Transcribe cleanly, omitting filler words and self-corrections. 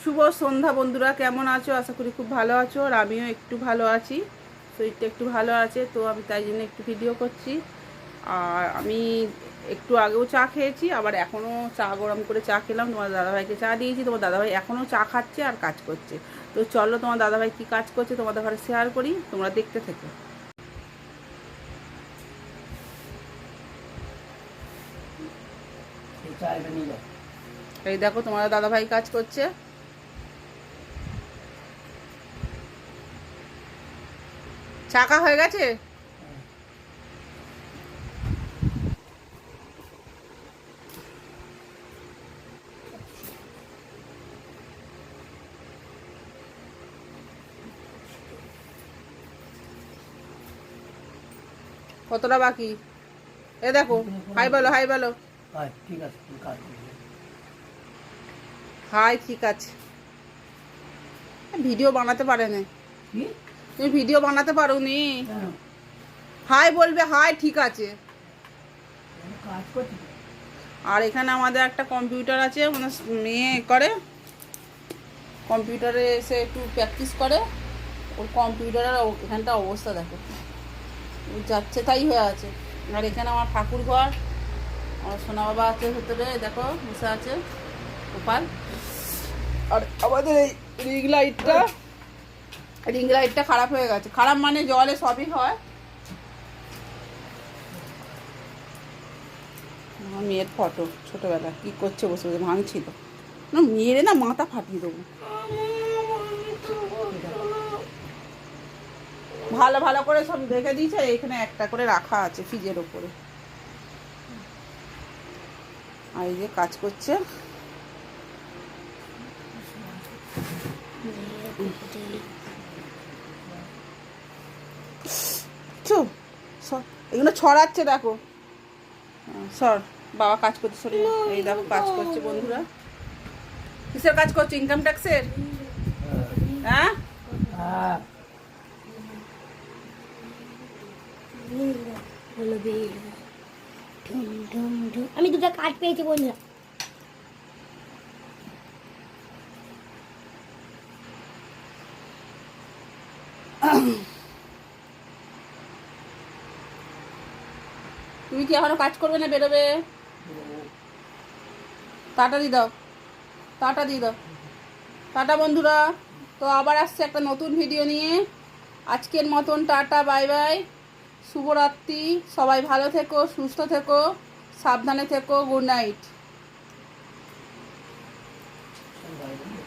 শুভ সন্ধ্যা বন্ধুরা, কেমন আছো? আশা করি খুব ভালো আছো। আর আমিও একটু ভালো আছি, শরীরটা একটু ভালো আছে, তো আমি তাই জন্য একটু ভিডিও করছি। আর আমি একটু আগেও চা খেয়েছি, আবার এখনও চা গরম করে চা খেলাম। তোমার দাদাভাইকে চা দিয়েছি, তোমার দাদাভাই এখনও চা খাচ্ছে আর কাজ করছে। তো চলো তোমার দাদাভাই কী কাজ করছে তোমাদের ঘরে শেয়ার করি, তোমরা দেখতে থেকো। এই দেখো তোমার দাদাভাই কাজ করছে। চাকা হয়ে গেছে। কতটা বাকি? এ দেখো, হাই বলো, হাই বলো। ঠিক আছে, হাই, ঠিক আছে। ভিডিও বানাতে পারে না, তুমি ভিডিও বানাতে পারো নি। হাই বলবে, হাই ঠিক আছে। আর এখানে আমাদের একটা কম্পিউটার আছে, মানে মেয়ে করে কম্পিউটারে এসে একটু প্র্যাকটিস করে। ওর কম্পিউটারের এখানটা অবস্থা দেখো, যাচ্ছে তাই হয়ে আছে। আর এখানে আমার ঠাকুর ঘর, আমার সোনা বাবা আছে ভেতরে, দেখো বসে আছে গোপাল। আর আমাদের এই রিং লাইটটা খারাপ হয়ে গেছে। খারাপ মানে জলে সবই হয়। আমার মেয়ের ফটো ছোটবেলা কি করছে বসে বসে ভাঙছিল না, মেয়েরে না মাথা ফাটিয়ে দেবো। ভালো ভালো করে সব রেখে দিয়েছে, এখানে একটা করে রাখা আছে ফ্রিজের ওপরে। আর এই যে কাজ করছে। এগুলো ছড়াচ্ছে দেখো। সর, বাবা কাজ করছে, সরি। এই দেখো কাজ করছে বন্ধুরা। কিসের কাজ করছে? ইনকাম ট্যাক্সের। হ্যাঁ, আমি দুটো কাজ পেয়েছি বন্ধুরা। তুমি কি এখনো কাজ করবে না বেরোবে? টাটা দিয়ে দাও, টাটা দিয়ে দাও, টাটা বন্ধুরা। তো আবার আসছে একটা নতুন ভিডিও নিয়ে। আজকের মতন টাটা, বাই বাই, শুভরাত্রি। সবাই ভালো থেকো, সুস্থ থেকো, সাবধানে থেকো। Good night.